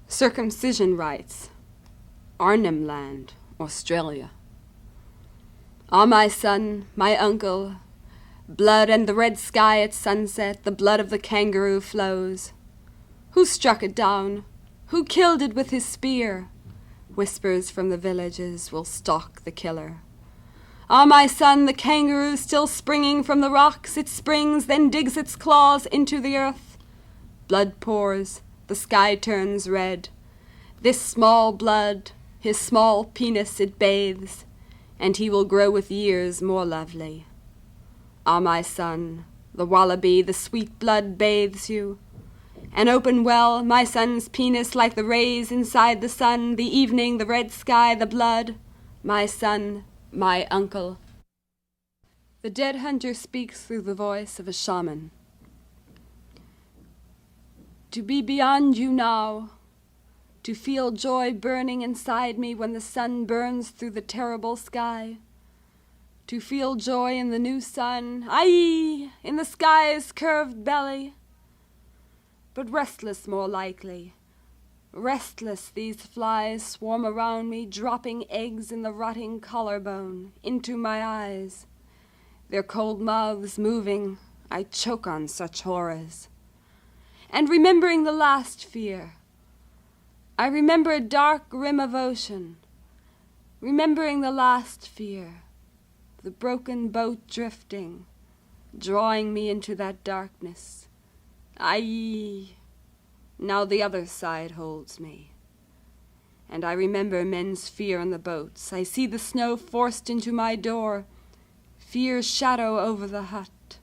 Circumcision rites. Arnhem land, Australia. Ah, my son, my uncle, blood and the red sky at sunset, the blood of the kangaroo flows. Who struck it down? Who killed it with his spear? Whispers from the villages will stalk the killer. Ah, my son, the kangaroo still springing from the rocks, it springs, then digs its claws into the earth. Blood pours, the sky turns red. This small blood, his small penis it bathes, and he will grow with years more lovely. Ah, my son, the wallaby, the sweet blood bathes you. An open well, my son's penis like the rays inside the sun, the evening, the red sky, the blood. My son, my uncle. The dead hunter speaks through the voice of a shaman. To be beyond you now, to feel joy burning inside me when the sun burns through the terrible sky, to feel joy in the new sun, aye, in the sky's curved belly, but restless more likely. Restless these flies swarm around me, dropping eggs in the rotting collarbone, into my eyes. Their cold mouths moving, I choke on such horrors. And remembering the last fear, I remember a dark rim of ocean. Remembering the last fear, the broken boat drifting, drawing me into that darkness. Aye. Now the other side holds me. And I remember men's fear on the boats. I see the snow forced into my door, fear's shadow over the hut,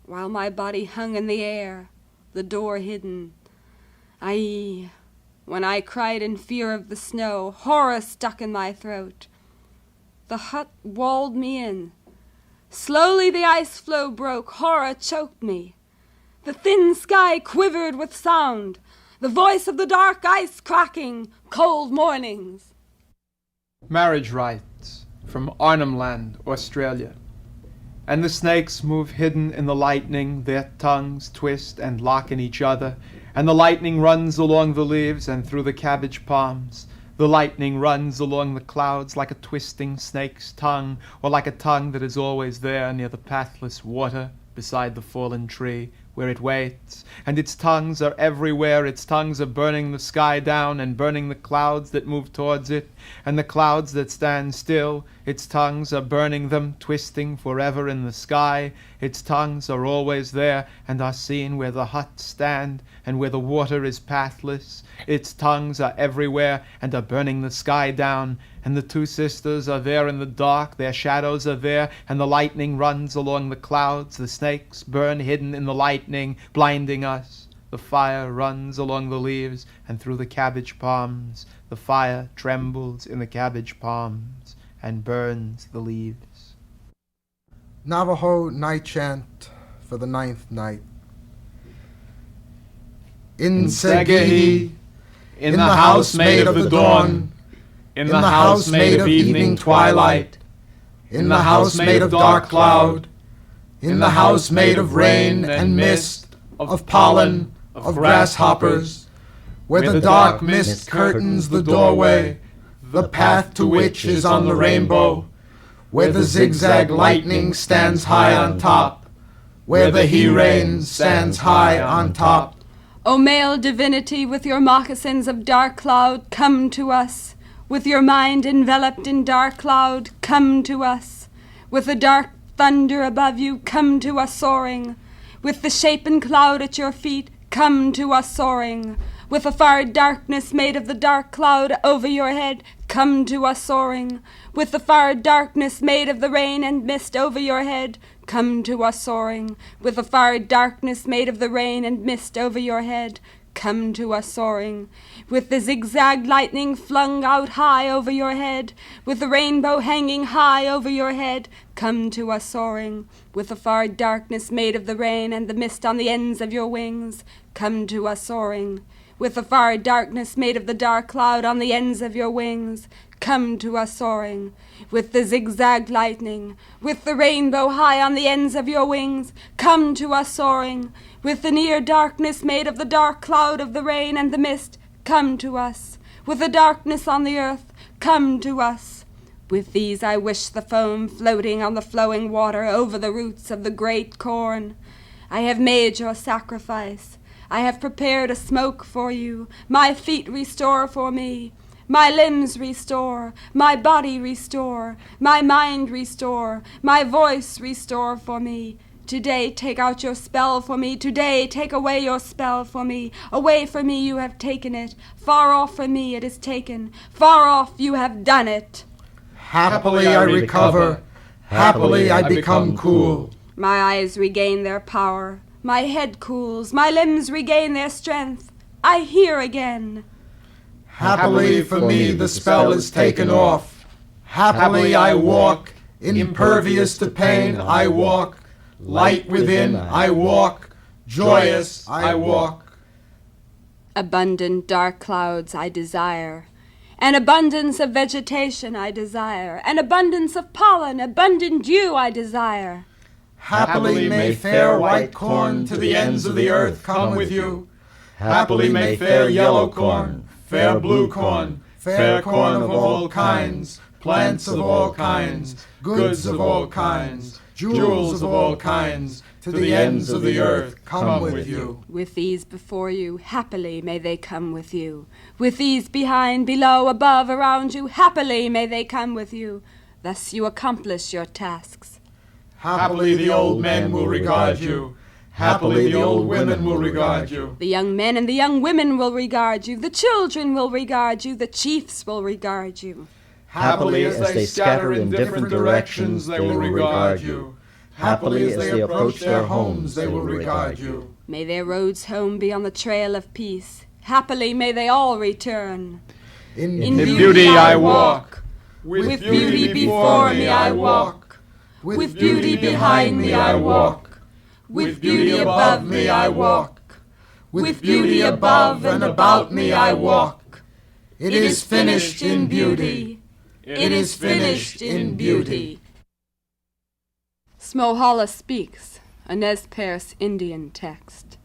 while my body hung in the air, the door hidden. Aye, when I cried in fear of the snow, horror stuck in my throat. The hut walled me in. Slowly the ice floe broke, horror choked me. The thin sky quivered with sound, the voice of the dark ice cracking, cold mornings. Marriage rites from Arnhem land, Australia. And the snakes move hidden in the lightning, their tongues twist and lock in each other, and the lightning runs along the leaves and through the cabbage palms. The lightning runs along the clouds like a twisting snake's tongue, or like a tongue that is always there near the pathless water beside the fallen tree, where it waits, and its tongues are everywhere. Its tongues are burning the sky down and burning the clouds that move towards it, and the clouds that stand still. Its tongues are burning them, twisting forever in the sky. Its tongues are always there and are seen where the huts stand and where the water is pathless. Its tongues are everywhere and are burning the sky down, and the two sisters are there in the dark, their shadows are there, and the lightning runs along the clouds. The snakes burn hidden in the lightning, blinding us. The fire runs along the leaves and through the cabbage palms. The fire trembles in the cabbage palms and burns the leaves. Navajo night chant for the 9th night. In Segehi, in the house made of the dawn, in the house made of evening twilight, in the house made of dark cloud, in the house made of rain and mist, of pollen, of grasshoppers, where the dark mist curtains the doorway, the path to which is on the rainbow, where the zigzag lightning stands high on top, where the he-rain stands high on top. O male divinity, with your moccasins of dark cloud, come to us. With your mind enveloped in dark cloud, come to us. With the dark thunder above you, come to us soaring. With the shapen cloud at your feet, come to us soaring. With the far darkness made of the dark cloud over your head, come to us soaring. With the far darkness made of the rain and mist over your head, come to us soaring. With the far darkness made of the rain and mist over your head, come to us soaring. With the zigzag lightning flung out high over your head, with the rainbow hanging high over your head, come to us soaring. With the far darkness made of the rain and the mist on the ends of your wings, come to us soaring. With the far darkness made of the dark cloud on the ends of your wings, come to us soaring. With the zigzag lightning, with the rainbow high on the ends of your wings, come to us soaring. With the near darkness made of the dark cloud of the rain and the mist, come to us. With the darkness on the earth, come to us. With these I wish the foam floating on the flowing water over the roots of the great corn. I have made your sacrifice. I have prepared a smoke for you. My feet restore for me. My limbs restore, my body restore, my mind restore, my voice restore for me. Today take out your spell for me, today take away your spell for me. Away from me you have taken it, far off from me it is taken, far off you have done it. Happily I recover, happily I become cool. My eyes regain their power, my head cools, my limbs regain their strength. I hear again. Happily for me the spell is taken off. Happily I walk, impervious to pain I walk. Light within I walk, joyous I walk. Abundant dark clouds I desire, an abundance of vegetation I desire, an abundance of pollen, abundant dew I desire. Happily may fair white corn to the ends of the earth come with you. Happily may fair yellow corn, fair blue corn, fair corn of all kinds, plants of all kinds, goods of all kinds, jewels of all kinds, to the ends of the earth come with you. With these before you, happily may they come with you. With these behind, below, above, around you, happily may they come with you. Thus you accomplish your tasks. Happily the old men will regard you. Happily the old women will regard you. The young men and the young women will regard you. The children will regard you. The chiefs will regard you. Happily as they scatter in different directions, they will regard you. Happily as they approach their homes, they will regard you. May their roads home be on the trail of peace. Happily may they all return. In beauty I walk. With beauty before me I walk. With beauty behind me I walk. With beauty above me I walk. With beauty above and about me I walk. It is finished in beauty. It is finished in beauty. Smohalla speaks, a Nez Perce Indian text.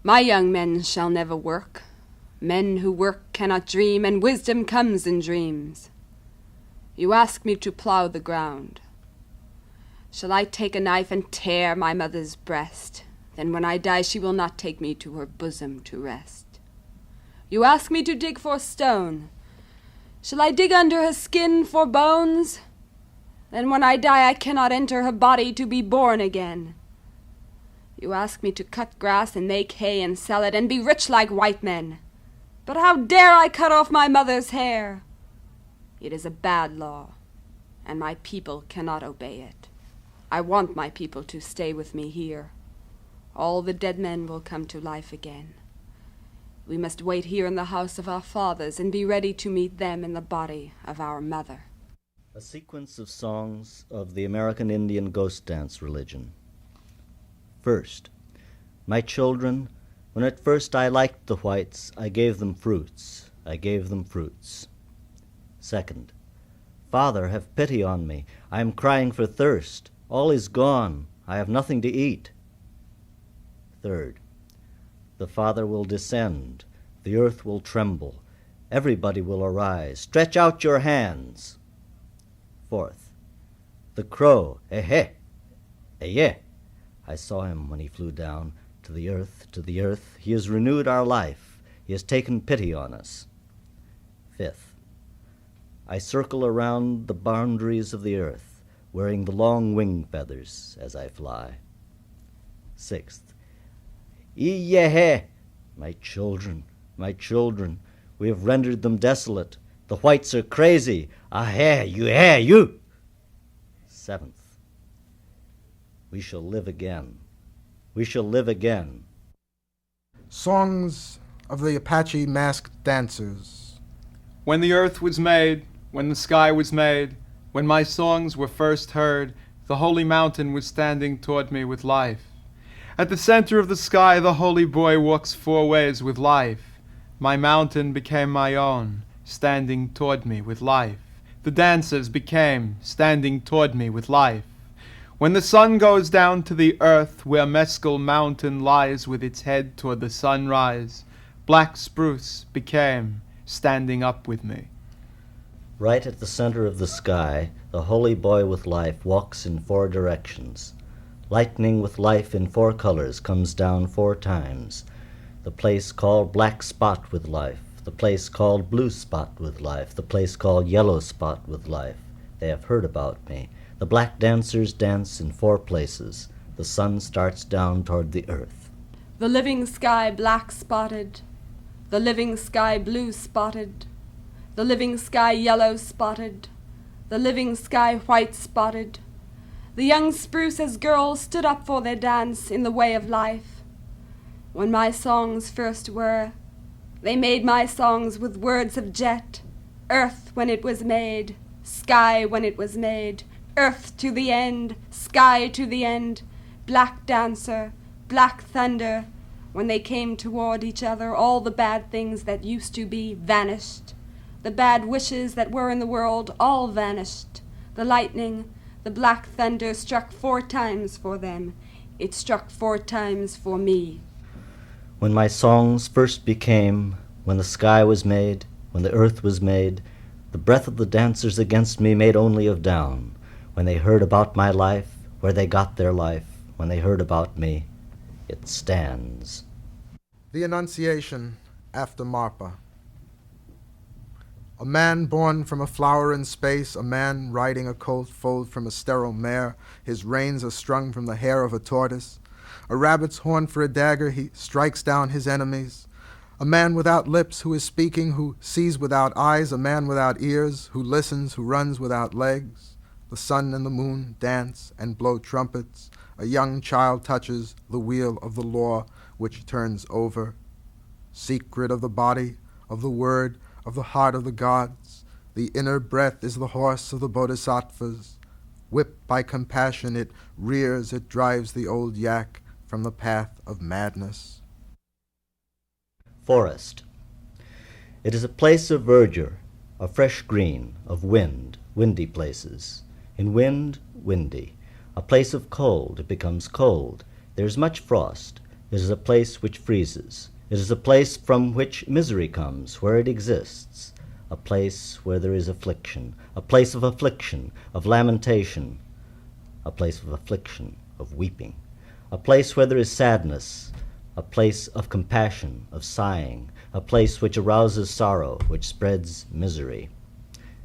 My young men shall never work. Men who work cannot dream, and wisdom comes in dreams. You ask me to plough the ground. Shall I take a knife and tear my mother's breast? Then when I die she will not take me to her bosom to rest. You ask me to dig for stone. Shall I dig under her skin for bones? Then when I die I cannot enter her body to be born again. You ask me to cut grass and make hay and sell it and be rich like white men. But how dare I cut off my mother's hair? It is a bad law, and my people cannot obey it. I want my people to stay with me here. All the dead men will come to life again. We must wait here in the house of our fathers and be ready to meet them in the body of our mother. A sequence of songs of the American Indian ghost dance religion. First, my children, when at first I liked the whites, I gave them fruits, I gave them fruits. Second, Father, have pity on me, I am crying for thirst. All is gone. I have nothing to eat. Third, the Father will descend. The earth will tremble. Everybody will arise. Stretch out your hands. Fourth, the crow, eh-heh, eh-yeah. I saw him when he flew down to the earth, to the earth. He has renewed our life. He has taken pity on us. Fifth, I circle around the boundaries of the earth, wearing the long wing feathers as I fly. Sixth, ee-yeh-heh, my children, we have rendered them desolate. The whites are crazy. Ah-heh, you. Seventh, we shall live again. We shall live again. Songs of the Apache masked dancers. When the earth was made, when the sky was made, when my songs were first heard, the holy mountain was standing toward me with life. At the center of the sky the holy boy walks 4 ways with life. My mountain became my own, standing toward me with life. The dancers became, standing toward me with life. When the sun goes down to the earth, where Mescal Mountain lies with its head toward the sunrise, black spruce became standing up with me. Right at the center of the sky, the holy boy with life walks in 4 directions. Lightning with life in 4 colors comes down 4 times. The place called black spot with life, the place called blue spot with life, the place called yellow spot with life. They have heard about me. The black dancers dance in 4 places. The sun starts down toward the earth. The living sky black spotted, the living sky blue spotted, the living sky yellow spotted, the living sky white spotted. The young spruce as girls stood up for their dance in the way of life. When my songs first were, they made my songs with words of jet, earth when it was made, sky when it was made, earth to the end, sky to the end, black dancer, black thunder. When they came toward each other, all the bad things that used to be vanished. The bad wishes that were in the world all vanished. The lightning, the black thunder struck 4 times for them. It struck 4 times for me. When my songs first became, when the sky was made, when the earth was made, the breath of the dancers against me made only of down. When they heard about my life, where they got their life, when they heard about me, it stands. The Annunciation after Marpa. A man born from a flower in space, a man riding a colt foaled from a sterile mare, his reins are strung from the hair of a tortoise. A rabbit's horn for a dagger, he strikes down his enemies. A man without lips who is speaking, who sees without eyes, a man without ears, who listens, who runs without legs. The sun and the moon dance and blow trumpets. A young child touches the wheel of the law, which turns over. Secret of the body, of the word, of the heart of the gods, the inner breath is the horse of the bodhisattvas. Whipped by compassion, it rears, it drives the old yak from the path of madness. Forest. It is a place of verdure, of fresh green, of wind, windy places. In wind, windy. A place of cold, it becomes cold. There is much frost. It is a place which freezes. It is a place from which misery comes, where it exists. A place where there is affliction. A place of affliction, of lamentation. A place of affliction, of weeping. A place where there is sadness. A place of compassion, of sighing. A place which arouses sorrow, which spreads misery.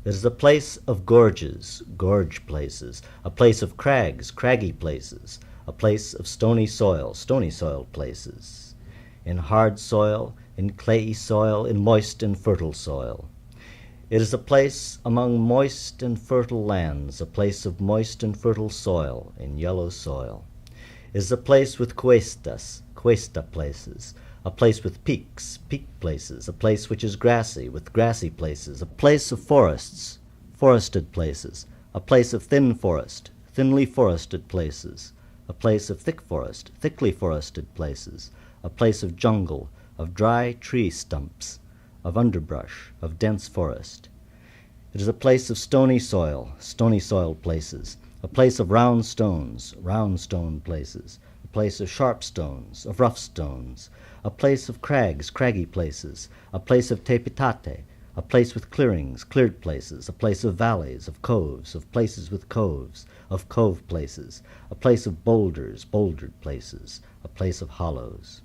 It is a place of gorges, gorge places, a place of crags, craggy places, a place of stony soil places, in hard soil, in clayey soil, in moist and fertile soil. It is a place among moist and fertile lands, a place of moist and fertile soil, in yellow soil. It is a place with cuestas, cuesta places, a place with peaks, peak places, a place which is grassy, with grassy places, a place of forests, forested places, a place of thin forest, thinly forested places, a place of thick forest, thickly forested places, a place of jungle, of dry tree stumps, of underbrush, of dense forest. It is a place of stony soil places, a place of round stone places, a place of sharp stones, of rough stones, a place of crags, craggy places, a place of tepitate, a place with clearings, cleared places, a place of valleys, of coves, of places with coves, of cove places, a place of boulders, bouldered places, a place of hollows.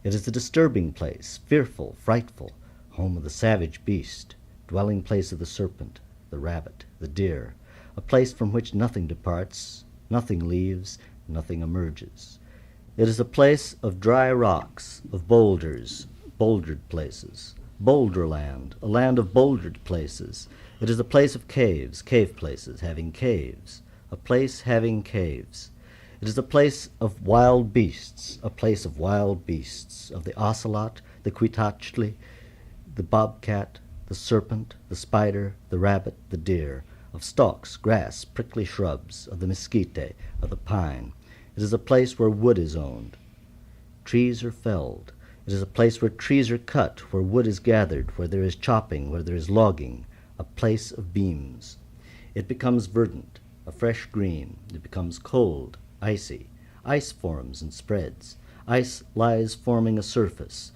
It is a disturbing place, fearful, frightful, home of the savage beast, dwelling place of the serpent, the rabbit, the deer, a place from which nothing departs, nothing leaves, nothing emerges. It is a place of dry rocks, of boulders, bouldered places, boulderland, a land of bouldered places. It is a place of caves, cave places, having caves, a place having caves. It is a place of wild beasts, a place of wild beasts, of the ocelot, the quitachli, the bobcat, the serpent, the spider, the rabbit, the deer, of stalks, grass, prickly shrubs, of the mesquite, of the pine. It is a place where wood is owned. Trees are felled. It is a place where trees are cut, where wood is gathered, where there is chopping, where there is logging, a place of beams. It becomes verdant, a fresh green. It becomes cold, icy. Ice forms and spreads. Ice lies forming a surface.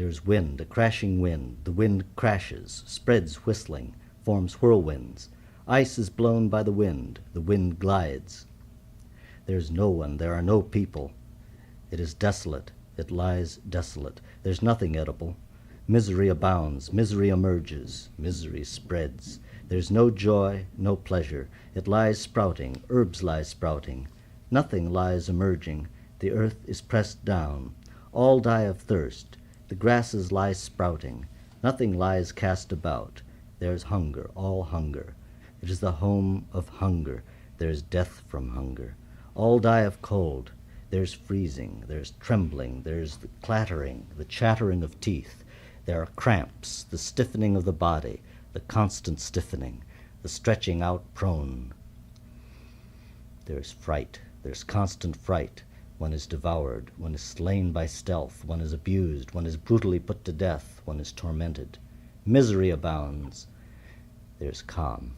There's wind, a crashing wind. The wind crashes, spreads whistling, forms whirlwinds. Ice is blown by the wind glides. There's no one, there are no people. It is desolate, it lies desolate. There's nothing edible. Misery abounds, misery emerges, misery spreads. There's no joy, no pleasure. It lies sprouting, herbs lie sprouting. Nothing lies emerging. The earth is pressed down. All die of thirst. The grasses lie sprouting. Nothing lies cast about. There's hunger, all hunger. It is the home of hunger. There's death from hunger. All die of cold. There's freezing, there's trembling, there's the clattering, the chattering of teeth. There are cramps, the stiffening of the body, the constant stiffening, the stretching out prone. There's fright, there's constant fright. One is devoured, one is slain by stealth, one is abused, one is brutally put to death, one is tormented. Misery abounds. There's calm,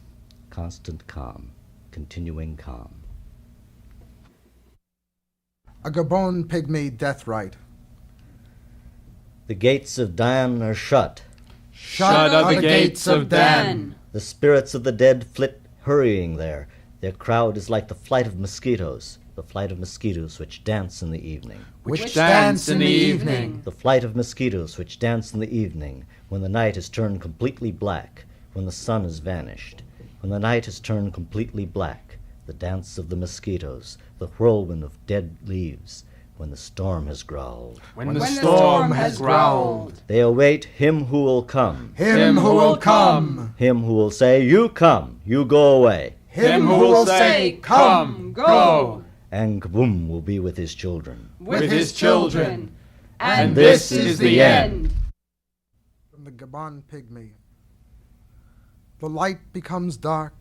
constant calm, continuing calm. A Gabon Pygmy death rite. The gates of Dan are shut. Shut are the gates of Dan. The spirits of the dead flit hurrying there. Their crowd is like the flight of mosquitoes which dance in the evening. Which dance in the evening. The flight of mosquitoes which dance in the evening, when the night has turned completely black, when the sun has vanished. When the night has turned completely black, the dance of the mosquitoes, the whirlwind of dead leaves, when the storm has growled. When the storm has growled. They await him who will come. Him who will come. Him who will say, you come, you go away. Him who will say, come, go. And Kabum will be with his children. With his children. And this is the end. From the Gabon Pygmy. The light becomes dark,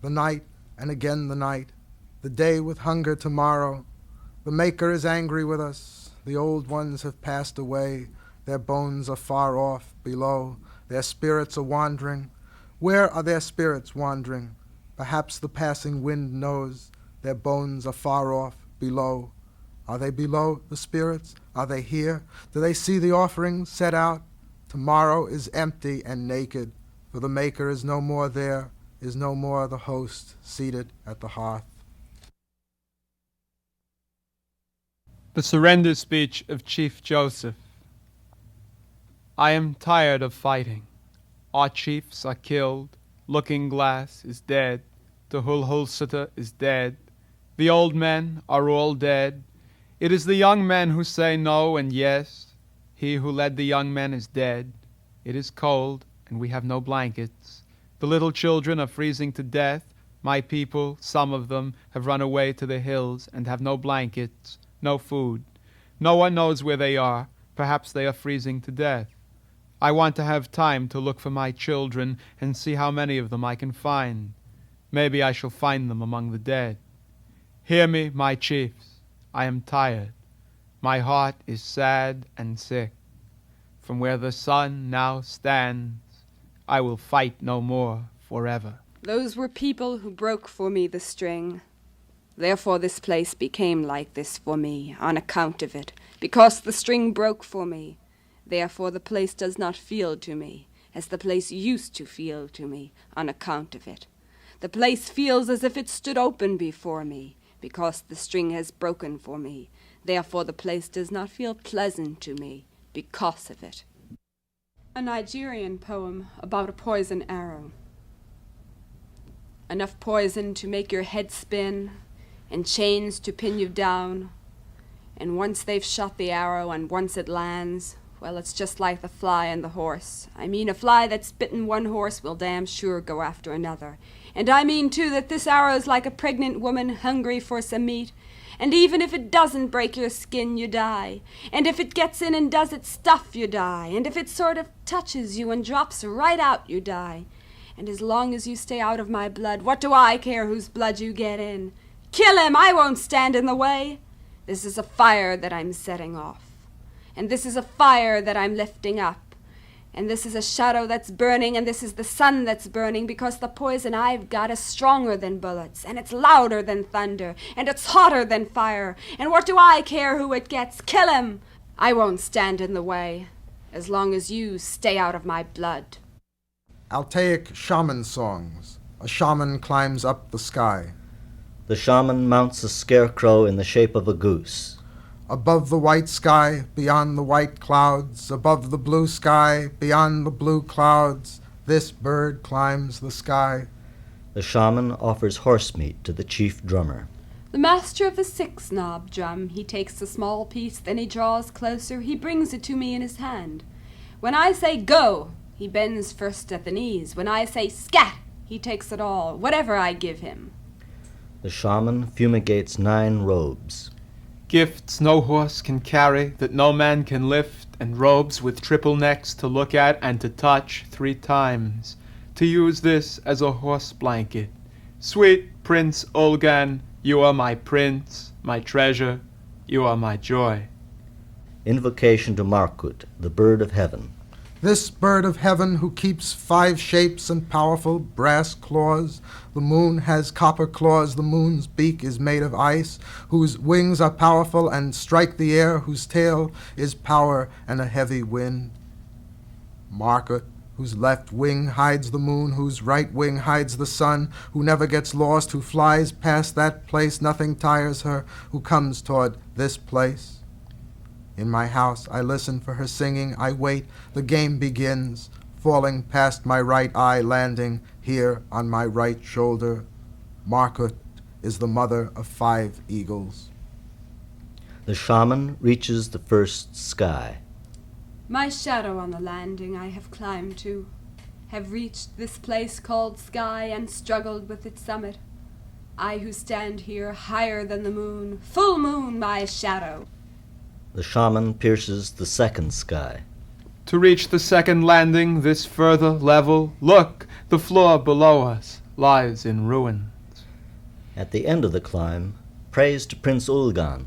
the night, and again the night, the day with hunger tomorrow. The Maker is angry with us. The old ones have passed away. Their bones are far off below. Their spirits are wandering. Where are their spirits wandering? Perhaps the passing wind knows. Their bones are far off below. Are they below, the spirits? Are they here? Do they see the offerings set out? Tomorrow is empty and naked, for the Maker is no more there, is no more the host seated at the hearth. The surrender speech of Chief Joseph. I am tired of fighting. Our chiefs are killed. Looking Glass is dead. Tuhulhulsata is dead. The old men are all dead. It is the young men who say no and yes. He who led the young men is dead. It is cold, and we have no blankets. The little children are freezing to death. My people, some of them, have run away to the hills and have no blankets, no food. No one knows where they are. Perhaps they are freezing to death. I want to have time to look for my children and see how many of them I can find. Maybe I shall find them among the dead. Hear me, my chiefs. I am tired. My heart is sad and sick. From where the sun now stands, I will fight no more forever. Those were people who broke for me the string. Therefore this place became like this for me, on account of it, because the string broke for me. Therefore the place does not feel to me, as the place used to feel to me, on account of it. The place feels as if it stood open before me, because the string has broken for me. Therefore the place does not feel pleasant to me, because of it. A Nigerian poem about a poison arrow. Enough poison to make your head spin, and chains to pin you down. And once they've shot the arrow, and once it lands, well, it's just like the fly and the horse. I mean, a fly that's bitten one horse will damn sure go after another. And I mean, too, that this arrow's like a pregnant woman hungry for some meat. And even if it doesn't break your skin, you die. And if it gets in and does its stuff, you die. And if it sort of touches you and drops right out, you die. And as long as you stay out of my blood, what do I care whose blood you get in? Kill him! I won't stand in the way. This is a fire that I'm setting off. And this is a fire that I'm lifting up. And this is a shadow that's burning, and this is the sun that's burning, because the poison I've got is stronger than bullets, and it's louder than thunder, and it's hotter than fire. And what do I care who it gets? Kill him! I won't stand in the way. as long as you stay out of my blood. Altaic shaman songs. A shaman climbs up the sky. The shaman mounts a scarecrow in the shape of a goose. Above the white sky, beyond the white clouds, above the blue sky, beyond the blue clouds, this bird climbs the sky. The shaman offers horse meat to the chief drummer. The master of the six-knob drum, he takes the small piece, then he draws closer, he brings it to me in his hand. When I say go, he bends first at the knees. When I say scat, he takes it all, whatever I give him. The shaman fumigates 9 robes. Gifts no horse can carry, that no man can lift, and robes with triple necks to look at and to touch 3 times, to use this as a horse blanket. Sweet Prince Olgan, you are my prince, my treasure, you are my joy. Invocation to Markut, the bird of heaven. This bird of heaven who keeps 5 shapes and powerful brass claws. The moon has copper claws, the moon's beak is made of ice, whose wings are powerful and strike the air, whose tail is power and a heavy wind. Markut, whose left wing hides the moon, whose right wing hides the sun, who never gets lost, who flies past that place, nothing tires her, who comes toward this place. In my house I listen for her singing, I wait, the game begins, falling past my right eye, landing here on my right shoulder. Markut is the mother of 5 eagles. The shaman reaches the first sky. My shadow on the landing I have climbed to, have reached this place called sky and struggled with its summit. I who stand here higher than the moon, full moon my shadow. The shaman pierces the second sky. To reach the second landing, this further level, look, the floor below us lies in ruins. At the end of the climb, praise to Prince Ulgan.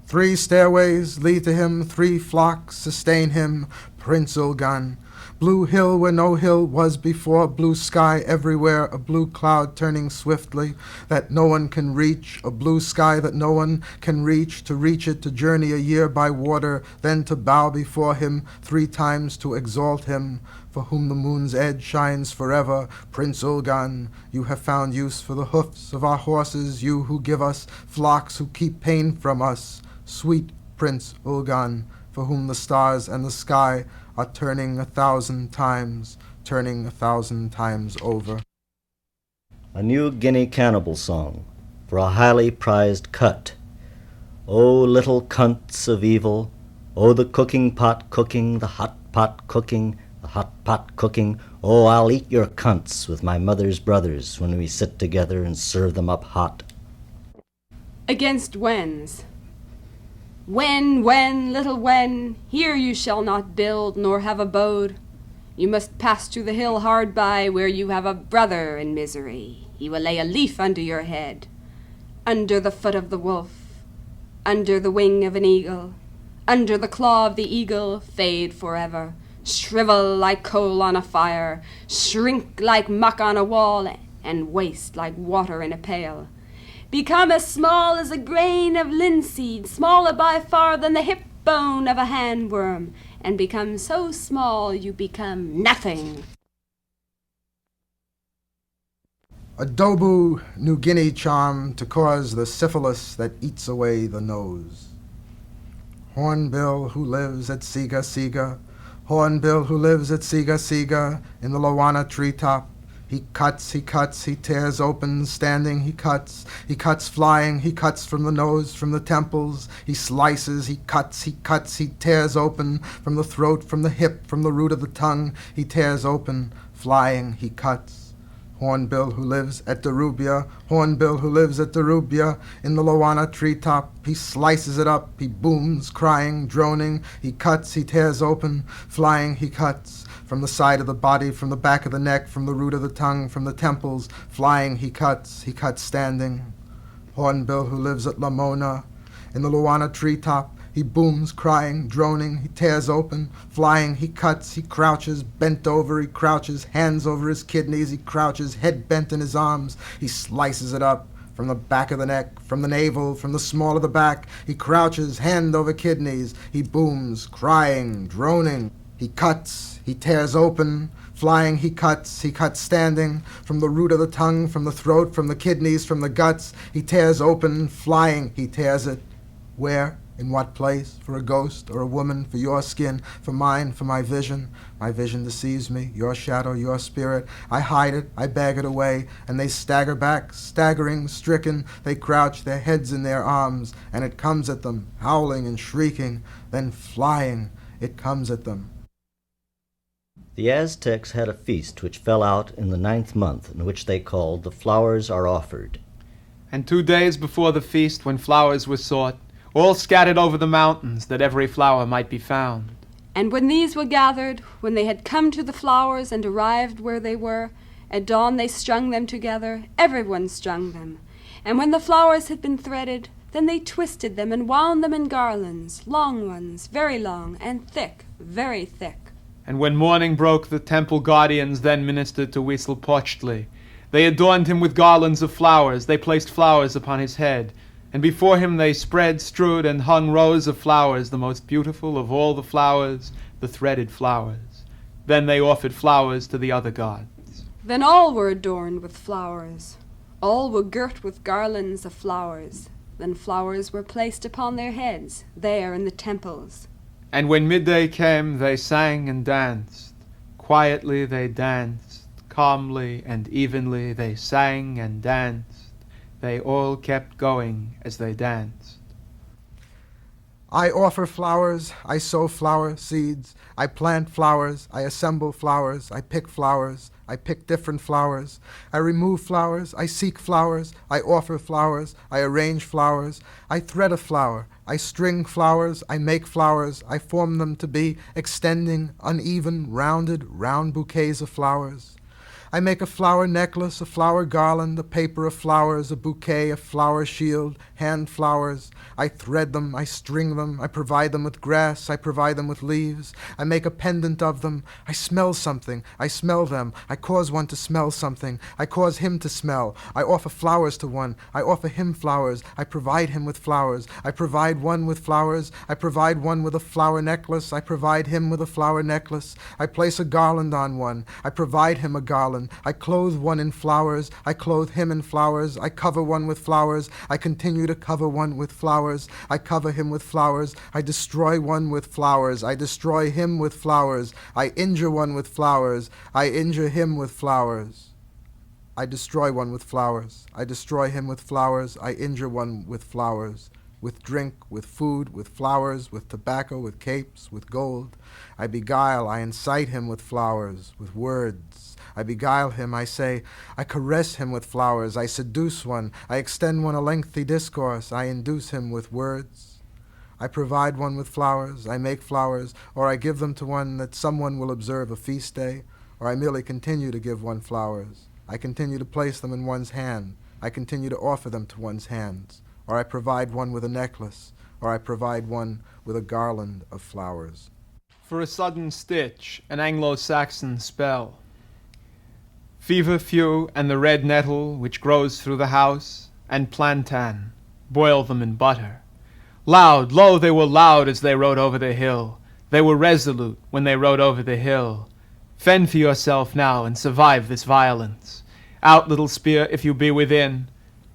3 stairways lead to him, 3 flocks sustain him, Prince Ulgan. Blue hill where no hill was before, blue sky everywhere, a blue cloud turning swiftly that no one can reach, a blue sky that no one can reach, to reach it, to journey a year by water, then to bow before him 3 times to exalt him, for whom the moon's edge shines forever. Prince Ulgan, you have found use for the hoofs of our horses, you who give us flocks, who keep pain from us. Sweet Prince Ulgan, for whom the stars and the sky are turning 1,000 times, turning 1,000 times over. A New Guinea cannibal song for a highly prized cut. O little cunts of evil, O the cooking pot cooking, the hot pot cooking, the hot pot cooking, oh, I'll eat your cunts with my mother's brothers when we sit together and serve them up hot. Against Wens. Wen, little Wen, here you shall not build nor have abode. You must pass to the hill hard by, where you have a brother in misery. He will lay a leaf under your head, under the foot of the wolf, under the wing of an eagle, under the claw of the eagle, fade forever, shrivel like coal on a fire, shrink like muck on a wall, and waste like water in a pail. Become as small as a grain of linseed, smaller by far than the hip bone of a handworm, and become so small you become nothing. A Dobu New Guinea charm to cause the syphilis that eats away the nose. Hornbill who lives at Siga Siga, Hornbill who lives at Siga Siga, in the Lowana treetop. He cuts, he tears open, standing, he cuts flying, he cuts from the nose, from the temples, he slices, he cuts, he tears open, from the throat, from the hip, from the root of the tongue, he tears open, flying, he cuts. Hornbill who lives at Darubia, Hornbill who lives at Darubia, in the Lowana treetop, he slices it up, he booms, crying, droning, he cuts, he tears open, flying, he cuts. From the side of the body, from the back of the neck, from the root of the tongue, from the temples, flying, he cuts standing. Hornbill who lives at Lamona, in the Lowana treetop, he booms, crying, droning, he tears open, flying, he cuts, he crouches, bent over, he crouches, hands over his kidneys, he crouches, head bent in his arms, he slices it up, from the back of the neck, from the navel, from the small of the back, he crouches, hand over kidneys, he booms, crying, droning. He cuts, he tears open, flying he cuts standing, from the root of the tongue, from the throat, from the kidneys, from the guts, he tears open, flying he tears it. Where? In what place? For a ghost or a woman, for your skin, for mine, for my vision. My vision deceives me, your shadow, your spirit. I hide it, I bag it away, and they stagger back, staggering, stricken. They crouch, their heads in their arms, and it comes at them, howling and shrieking, then flying, it comes at them. The Aztecs had a feast which fell out in the 9th month, in which they called the flowers are offered. And 2 days before the feast, when flowers were sought, all scattered over the mountains, that every flower might be found. And when these were gathered, when they had come to the flowers and arrived where they were, at dawn they strung them together, everyone strung them. And when the flowers had been threaded, then they twisted them and wound them in garlands, long ones, very long, and thick, very thick. And when morning broke, the temple guardians then ministered to Huitzilopochtli. They adorned him with garlands of flowers, they placed flowers upon his head, and before him they spread, strewed, and hung rows of flowers, the most beautiful of all the flowers, the threaded flowers. Then they offered flowers to the other gods. Then all were adorned with flowers. All were girt with garlands of flowers. Then flowers were placed upon their heads, there in the temples. And when midday came, they sang and danced. Quietly they danced, calmly and evenly they sang and danced. They all kept going as they danced. I offer flowers, I sow flower seeds, I plant flowers, I assemble flowers, I pick different flowers, I remove flowers, I seek flowers, I offer flowers, I arrange flowers, I thread a flower, I string flowers, I make flowers, I form them to be extending, uneven, round bouquets of flowers. I make a flower necklace, a flower garland, a paper of flowers, a bouquet, a flower shield, hand flowers. I thread them, I string them, I provide them with grass, I provide them with leaves. I make a pendant of them. I smell something, I smell them. I cause one to smell something. I cause him to smell. I offer flowers to one. I offer him flowers. I provide him with flowers. I provide one with flowers. I provide one with a flower necklace. I provide him with a flower necklace. I place a garland on one. I provide him a garland. I clothe one in flowers. I clothe him in flowers. I cover one with flowers. I continue to cover one with flowers. I cover him with flowers. I destroy one with flowers. I destroy him with flowers. I injure one with flowers. I injure him with flowers. I destroy one with flowers. I destroy him with flowers. I injure one with flowers. With drink, with food, with flowers, with tobacco, with capes, with gold. I beguile, I incite him with flowers, with words. I beguile him, I say, I caress him with flowers, I seduce one, I extend one a lengthy discourse, I induce him with words. I provide one with flowers, I make flowers, or I give them to one that someone will observe a feast day, or I merely continue to give one flowers. I continue to place them in one's hand, I continue to offer them to one's hands. Or I provide one with a necklace, or I provide one with a garland of flowers. For a sudden stitch, an Anglo-Saxon spell. Fever few and the red nettle which grows through the house, and plantain, boil them in butter. Loud, lo, they were loud as they rode over the hill. They were resolute when they rode over the hill. Fend for yourself now and survive this violence. Out, little spear, if you be within.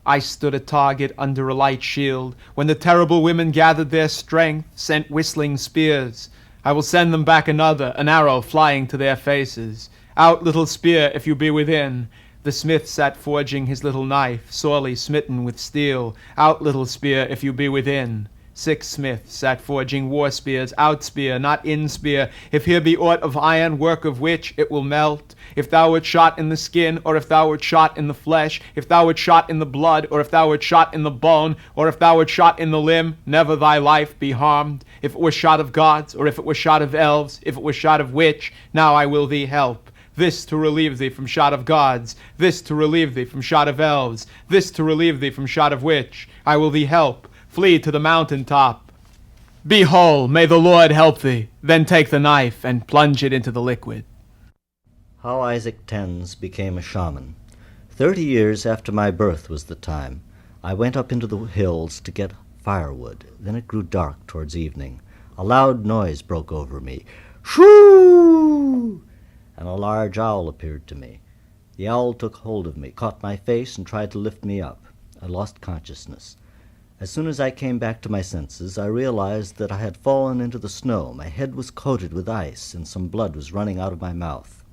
I stood a target under a light shield, when the terrible women gathered their strength, sent whistling spears. I will send them back another, an arrow flying to their faces. Out, little spear, if you be within. The smith sat forging his little knife, sorely smitten with steel. Out, little spear, if you be within. 6 smiths sat forging war spears, out spear, not in spear. If here be aught of iron, work of which it will melt. If thou wert shot in the skin, or if thou wert shot in the flesh, if thou wert shot in the blood, or if thou wert shot in the bone, or if thou wert shot in the limb, never thy life be harmed. If it were shot of gods, or if it were shot of elves, if it were shot of witch, now I will thee help. This to relieve thee from shot of gods, this to relieve thee from shot of elves, this to relieve thee from shot of witch. I will thee help. Flee to the mountain top. Be whole, may the Lord help thee. Then take the knife and plunge it into the liquid. How Isaac Tens became a shaman. 30 years after my birth was the time. I went up into the hills to get firewood. Then it grew dark towards evening. A loud noise broke over me. Shoo! large owl appeared to me. The owl took hold of me, caught my face, and tried to lift me up. I lost consciousness. As soon as I came back to my senses, I realized that I had fallen into the snow. My head was coated with ice, and some blood was running out of my mouth.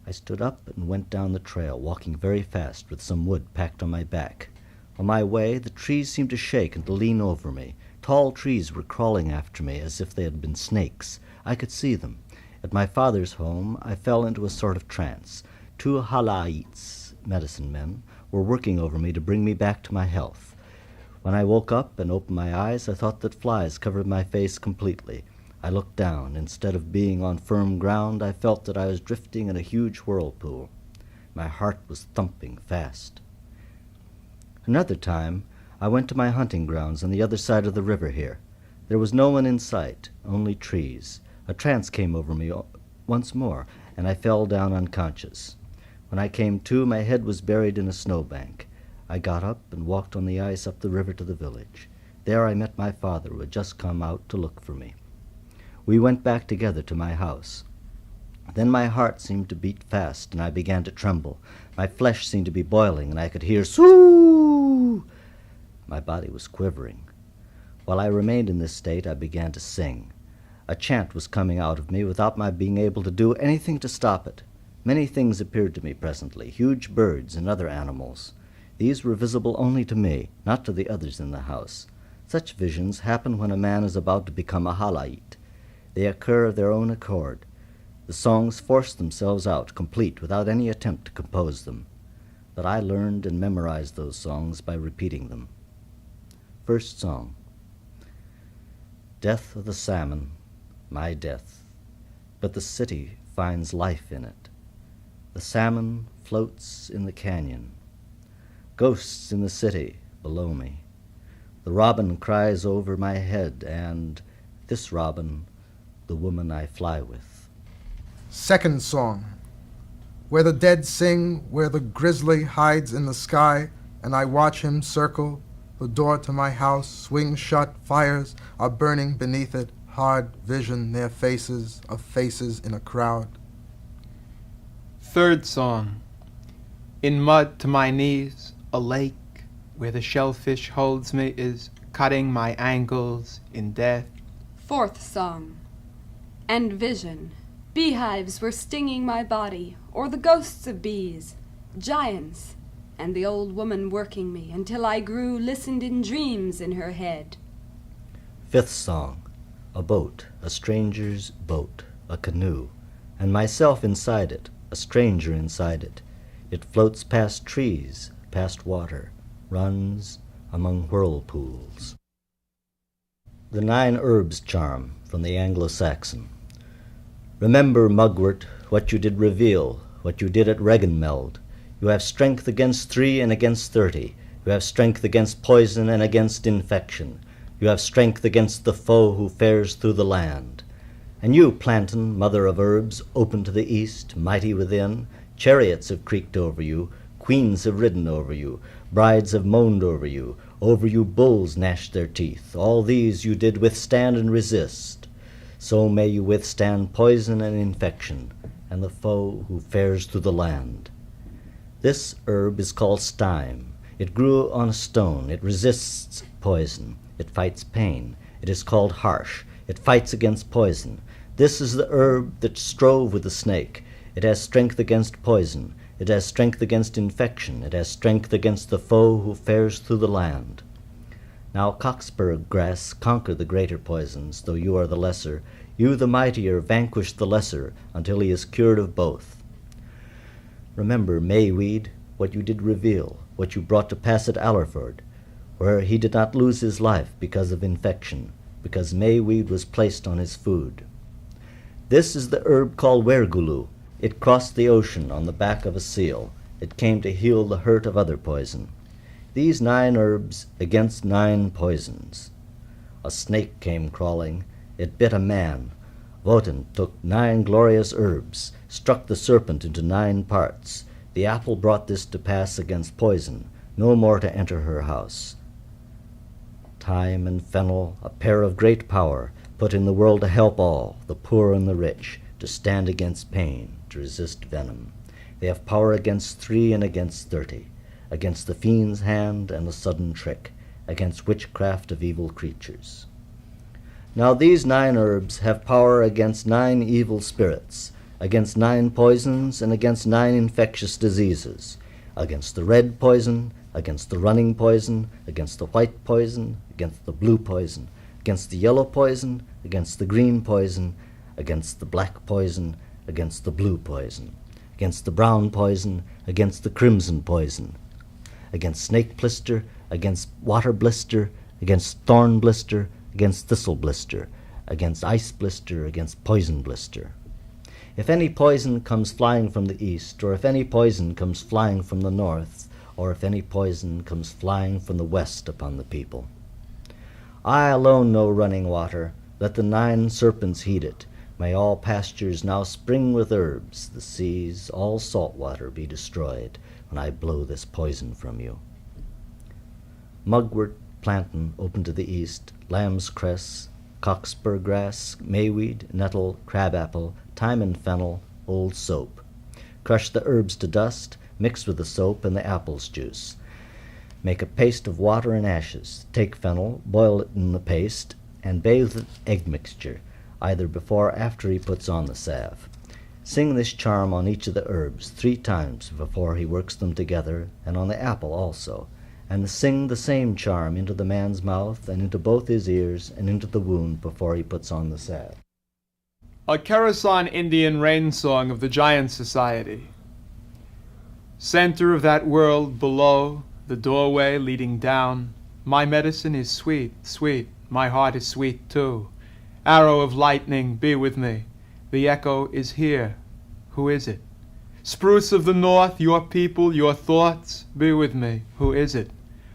I stood up and went down the trail, walking very fast with some wood packed on my back. On my way, the trees seemed to shake and to lean over me. Tall trees were crawling after me as if they had been snakes. I could see them. At my father's home, I fell into a sort of trance. 2 halaites, medicine men, were working over me to bring me back to my health. When I woke up and opened my eyes, I thought that flies covered my face completely. I looked down. Instead of being on firm ground, I felt that I was drifting in a huge whirlpool. My heart was thumping fast. Another time, I went to my hunting grounds on the other side of the river here. There was no one in sight, only trees. A trance came over me once more, and I fell down unconscious. When I came to, my head was buried in a snowbank. I got up and walked on the ice up the river to the village. There I met my father, who had just come out to look for me. We went back together to my house. Then my heart seemed to beat fast, and I began to tremble. My flesh seemed to be boiling, and I could hear "Soo!" My body was quivering. While I remained in this state, I began to sing. A chant was coming out of me without my being able to do anything to stop it. Many things appeared to me presently, huge birds and other animals. These were visible only to me, not to the others in the house. Such visions happen when a man is about to become a halaite. They occur of their own accord. The songs force themselves out, complete, without any attempt to compose them. But I learned and memorized those songs by repeating them. First song. Death of the salmon, my death, but the city finds life in it. The salmon floats in the canyon. Ghosts in the city below me. The robin cries over my head, and this robin, the woman I fly with. Second song. Where the dead sing, where the grizzly hides in the sky, and I watch him circle, the door to my house swings shut, fires are burning beneath it, hard vision their faces of faces in a crowd. Third song. In mud to my knees, a lake where the shellfish holds me is cutting my ankles in death. Fourth song. And vision. Beehives were stinging my body, or the ghosts of bees, giants, and the old woman working me until I grew listened in dreams in her head. Fifth song. A boat, a stranger's boat, a canoe, and myself inside it, a stranger inside it. It floats past trees, past water, runs among whirlpools. The 9 herbs charm from the Anglo-Saxon. Remember, mugwort, what you did reveal, what you did at Regenmeld. You have strength against 3 and against 30. You have strength against poison and against infection. You have strength against the foe who fares through the land. And you, plantain, mother of herbs, open to the east, mighty within, chariots have creaked over you, queens have ridden over you, brides have moaned over you bulls gnashed their teeth. All these you did withstand and resist. So may you withstand poison and infection, and the foe who fares through the land. This herb is called stime. It grew on a stone. It resists poison. It fights pain. It is called harsh. It fights against poison. This is the herb that strove with the snake. It has strength against poison. It has strength against infection. It has strength against the foe who fares through the land. Now cockspur grass conquer the greater poisons, though you are the lesser. You, the mightier, vanquish the lesser, until he is cured of both. Remember, mayweed, what you did reveal, what you brought to pass at Allerford, where he did not lose his life because of infection, because mayweed was placed on his food. This is the herb called wergulu. It crossed the ocean on the back of a seal. It came to heal the hurt of other poison. These 9 herbs against 9 poisons. A snake came crawling. It bit a man. Wotan took 9 glorious herbs, struck the serpent into 9 parts. The apple brought this to pass against poison, no more to enter her house. Thyme and fennel, a pair of great power, put in the world to help all, the poor and the rich. to stand against pain, to resist venom. They have power against 3 and against 30, against the fiend's hand and the sudden trick, against witchcraft of evil creatures. Now these 9 herbs have power against 9 evil spirits, against 9 poisons, and against 9 infectious diseases, against the red poison, against the running poison, against the white poison, against the blue poison, against the yellow poison, against the green poison, against the black poison, against the blue poison, against the brown poison, against the crimson poison, against snake blister, against water blister, against thorn blister, against thistle blister, against ice blister, against poison blister. If any poison comes flying from the east, or if any poison comes flying from the north, or if any poison comes flying from the west upon the people. I alone know running water, let the 9 serpents heed it. May all pastures now spring with herbs, the seas, all salt water be destroyed, when I blow this poison from you. Mugwort, plantain, open to the east, lamb's cress, cockspur grass, mayweed, nettle, crabapple, thyme and fennel, old soap. Crush the herbs to dust, mix with the soap and the apple's juice. Make a paste of water and ashes. Take fennel, boil it in the paste, and bathe with egg mixture, either before or after he puts on the salve. Sing this charm on each of the herbs 3 times before he works them together, and on the apple also, and sing the same charm into the man's mouth, and into both his ears, and into the wound before he puts on the salve. A Keresan Indian rain song of the Giant Society. Center of that world below, the doorway leading down, my medicine is sweet, sweet, my heart is sweet too. Arrow of lightning, be with me. The echo is here. Who is it? Spruce of the north, your people, your thoughts, be with me. Who is it?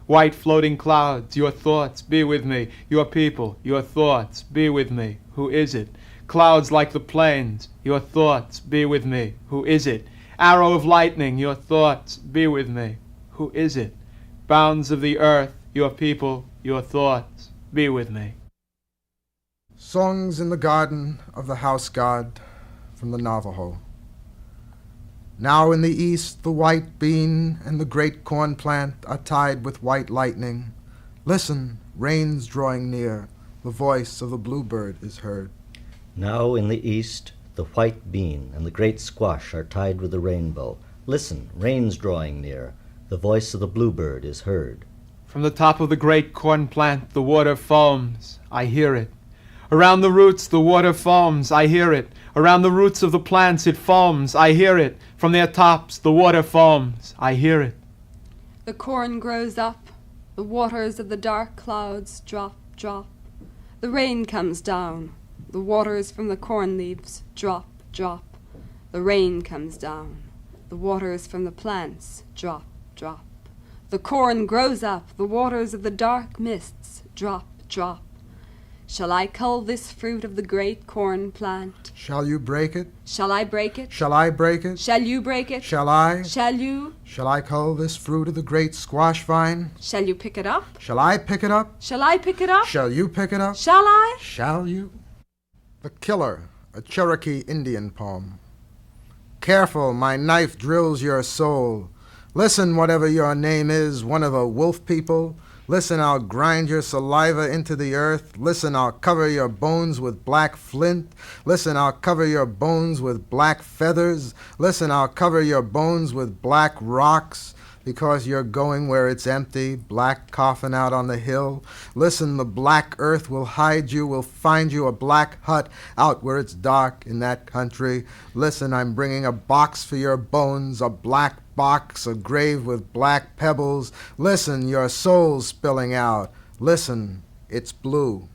White floating clouds, your thoughts, be with me. Your people, your thoughts, be with me. Who is it? Clouds like the plains, your thoughts, be with me. Who is it? Arrow of lightning, your thoughts, be with me. Who is it? Bounds of the earth, your people, your thoughts, be with me. Songs in the Garden of the House God from the Navajo. Now in the east the white bean and the great corn plant are tied with white lightning. Listen, rain's drawing near, the voice of the bluebird is heard. Now in the east the white bean and the great squash are tied with the rainbow. Listen, rain's drawing near, the voice of the bluebird is heard. From the top of the great corn plant the water foams, I hear it. Around the roots the water foams, I hear it. Around the roots of the plants it foams, I hear it. From their tops the water foams, I hear it. The corn grows up, the waters of the dark clouds drop, drop. The rain comes down, the waters from the corn leaves drop, drop. The rain comes down, the waters from the plants drop, drop. The corn grows up, the waters of the dark mists drop, drop. Shall I cull this fruit of the great corn plant? Shall you break it? Shall I break it? Shall I break it? Shall you break it? Shall I? Shall you? Shall I cull this fruit of the great squash vine? Shall you pick it up? Shall I pick it up? Shall I pick it up? Shall you pick it up? Shall I? Shall you? The Killer, a Cherokee Indian poem. Careful, my knife drills your soul. Listen, whatever your name is, one of the wolf people. Listen, I'll grind your saliva into the earth. Listen, I'll cover your bones with black flint. Listen, I'll cover your bones with black feathers. Listen, I'll cover your bones with black rocks, because you're going where it's empty, black coffin out on the hill. Listen, the black earth will hide you, will find you a black hut out where it's dark in that country. Listen, I'm bringing a box for your bones, a black box, a grave with black pebbles. Listen, your soul's spilling out. Listen, it's blue.